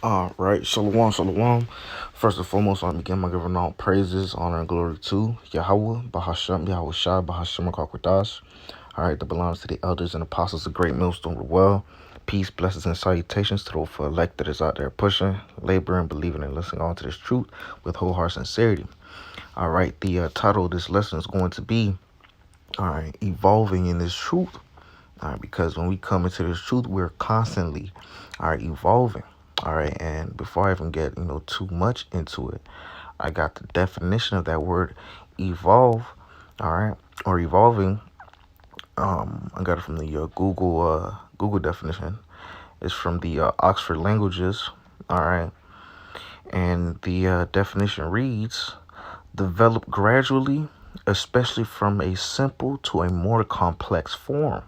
All right, shalom, shalom. First and foremost, I begin by giving all praises, honor, and glory to Yahweh, Bahasham, Yahweh Shai, Bahasham, Kakwadash. All right, that belongs to the elders and apostles of Great Millstone Well. Peace, blessings, and salutations to those for elect that is out there pushing, laboring, believing, and listening on to this truth with whole heart sincerity. All right, the title of this lesson is going to be, all right, evolving in this truth. All right, because when we come into this truth, we're constantly, all right, evolving. All right, and before I even get too much into it, I got the definition of that word, evolve. All right, or evolving. I got it from the Google definition. It's from the Oxford Languages. All right, and the definition reads: develop gradually, especially from a simple to a more complex form.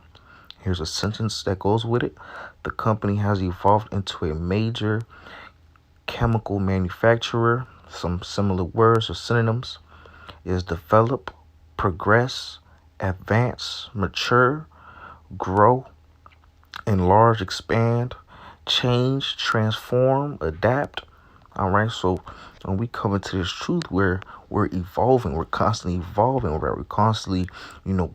Here's a sentence that goes with it. The company has evolved into a major chemical manufacturer. Some similar words or synonyms is develop, progress, advance, mature, grow, enlarge, expand, change, transform, adapt. All right, so when we come into this truth, we're evolving, we're constantly evolving, right? We're constantly,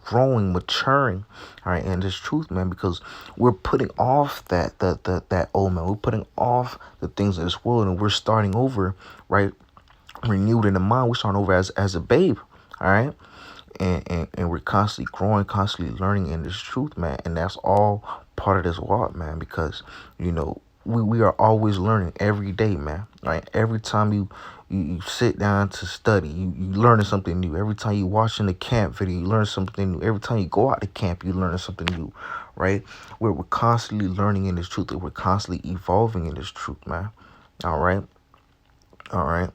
growing, maturing. All right, and this truth, man, because we're putting off that old man, we're putting off the things of this world, and we're starting over, right? Renewed in the mind, we're starting over as a babe. All right, and we're constantly growing, constantly learning in this truth, man. And that's all part of this walk, man, because, we are always learning every day, man. Right? Every time you sit down to study, you learning something new. Every time you watching the camp video, you learn something new. Every time you go out to camp, you learning something new, right? We're constantly learning in this truth, and we're constantly evolving in this truth, man. All right. All right.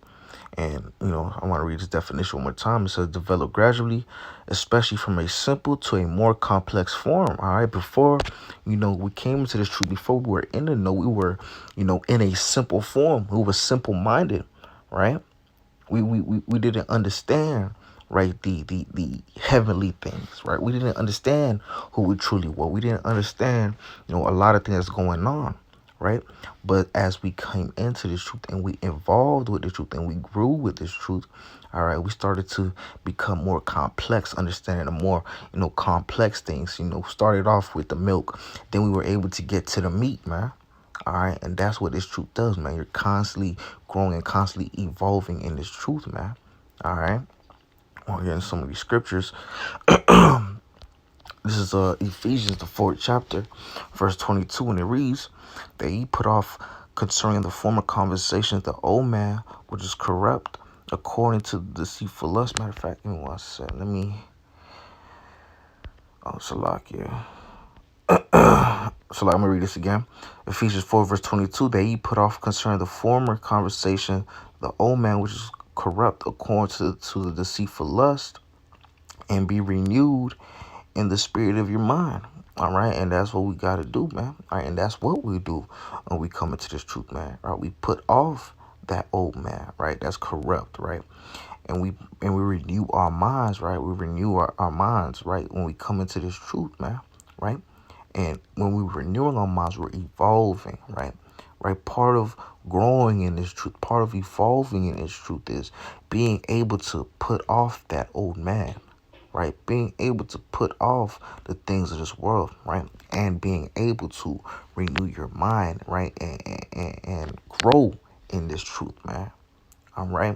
And, I want to read this definition one more time. It says develop gradually, especially from a simple to a more complex form. All right. Before, we came into this truth, before we were in the know, we were, in a simple form. We were simple minded, right? We didn't understand, right, the heavenly things, right? We didn't understand who we truly were. We didn't understand, a lot of things that's going on, right? But as we came into this truth and we evolved with the truth and we grew with this truth, all right, we started to become more complex, understanding the more, complex things. Started off with the milk, then we were able to get to the meat, man. All right, and that's what this truth does, man. You're constantly growing and constantly evolving in this truth, man. All right, we're getting some of these scriptures. This is Ephesians, the 4th chapter, verse 22, and it reads that ye put off concerning the former conversations the old man, which is corrupt according to the deceitful lust. Matter of fact, give me one second. Salakia. So let me read this again. Ephesians 4, verse 22, that ye put off concerning the former conversation the old man which is corrupt according to the deceitful lust, and be renewed in the spirit of your mind. All right, and that's what we got to do, man. All right, and that's what we do when we come into this truth, man. All right, we put off that old man, right? That's corrupt, right? And we renew our minds, right? We renew our minds, right? When we come into this truth, man, right? And when we're renewing our minds, we're evolving, right? Right? Part of growing in this truth, part of evolving in this truth is being able to put off that old man, right? Being able to put off the things of this world, right? And being able to renew your mind, right? And grow in this truth, man. All right?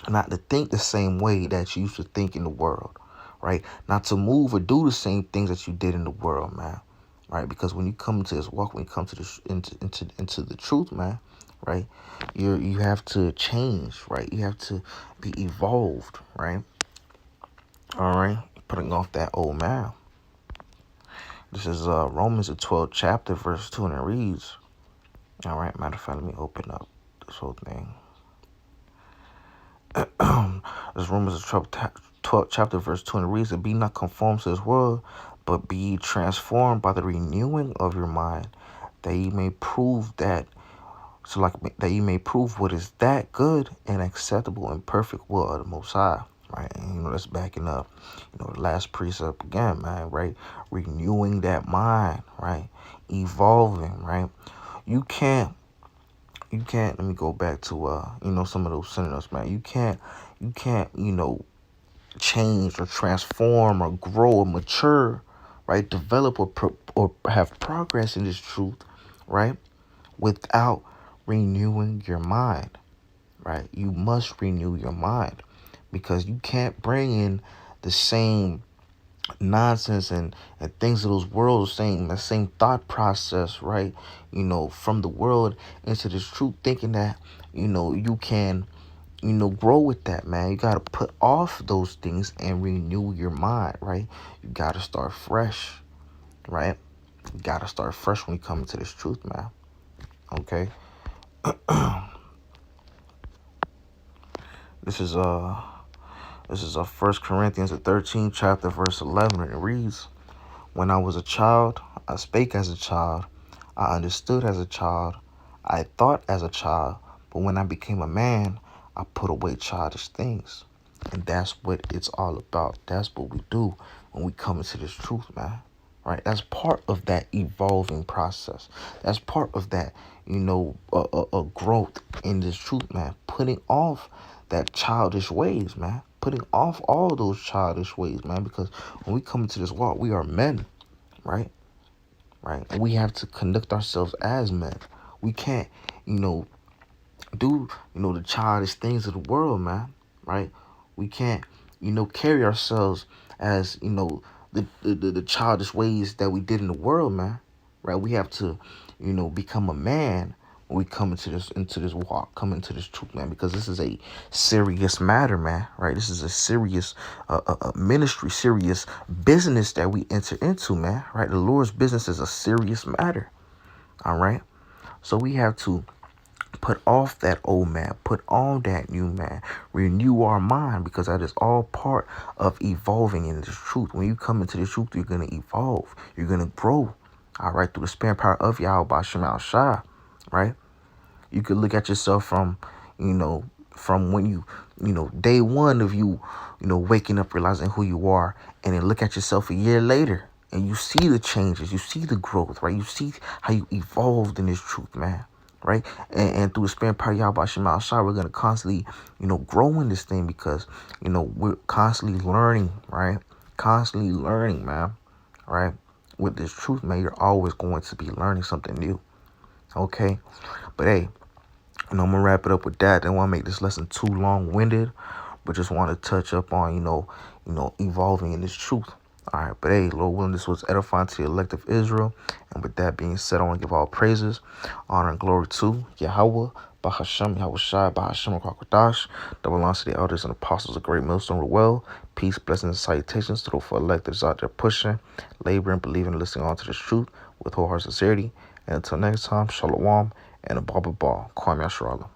Not to think the same way that you used to think in the world, right? Not to move or do the same things that you did in the world, man. Right? Because when you come into this walk, when you come to this into the truth, man, right? You have to change, right? You have to be evolved, right? All right, putting off that old man. This is Romans the 12th chapter, verse 2, and it reads. All right, matter of fact, let me open up this whole thing. This Romans the 12th chapter, verse 2, and it reads, and be not conformed to this world, but be transformed by the renewing of your mind, that ye may prove that that you may prove what is that good and acceptable and perfect will of the Most High, right? And that's backing up, the last precept again, man, right? Renewing that mind, right? Evolving, right? You can't You can't, let me go back to, some of those synonyms, man. You can't, change or transform or grow or mature, right? Develop or have progress in this truth, right? Without renewing your mind, right? You must renew your mind because you can't bring in the same nonsense and things of those worlds, the same thought process, right? From the world into this truth, thinking that, you can, grow with that, man. You got to put off those things and renew your mind, right? You got to start fresh, right? You got to start fresh when you come into this truth, man. Okay. This is First Corinthians, the 13th chapter, verse 11, and it reads, "When I was a child, I spake as a child, I understood as a child, I thought as a child, but when I became a man, I put away childish things." And that's what it's all about. That's what we do when we come into this truth, man. Right? That's part of that evolving process. That's part of that, growth in this truth, man. Putting off that childish ways, man. Putting off all those childish ways, man. Because when we come into this walk, we are men, right? Right? And we have to conduct ourselves as men. We can't, do, the childish things of the world, man. Right? We can't, carry ourselves as, the childish ways that we did in the world, man. Right? We have to, become a man when we come into this walk, come into this truth, man, because this is a serious matter, man. Right? This is a serious ministry, serious business that we enter into, man. Right? The Lord's business is a serious matter. All right? So we have to put off that old man, put on that new man, renew our mind, because that is all part of evolving in this truth. When you come into the truth, you're going to evolve. You're going to grow, all right, through the spirit power of Yahweh B'Shem Al-Shai, right? You could look at yourself from when day one of you, waking up, realizing who you are, and then look at yourself a year later, and you see the changes, you see the growth, right? You see how you evolved in this truth, man. Right? And through the spirit power Yahweh Shem Al Shai, we're going to constantly, grow in this thing because, we're constantly learning, right? Constantly learning, man. Right? With this truth, man, you're always going to be learning something new. Okay? But hey, I'm going to wrap it up with that. I don't want to make this lesson too long-winded, but just want to touch up on, evolving in this truth. All right, but hey, Lord willing, this was edifying to the elect of Israel. And with that being said, I want to give all praises, honor, and glory to Yahweh, Bahashem, Yahweh Shai, Bahashem, Kwakwadash, that belongs to the elders and apostles of Great Millstone of the Well. Peace, blessings, and salutations to those for electors out there pushing, laboring, believing, and listening on to this truth with whole heart sincerity. And until next time, Shalom and a Baba Kwame Asherallah.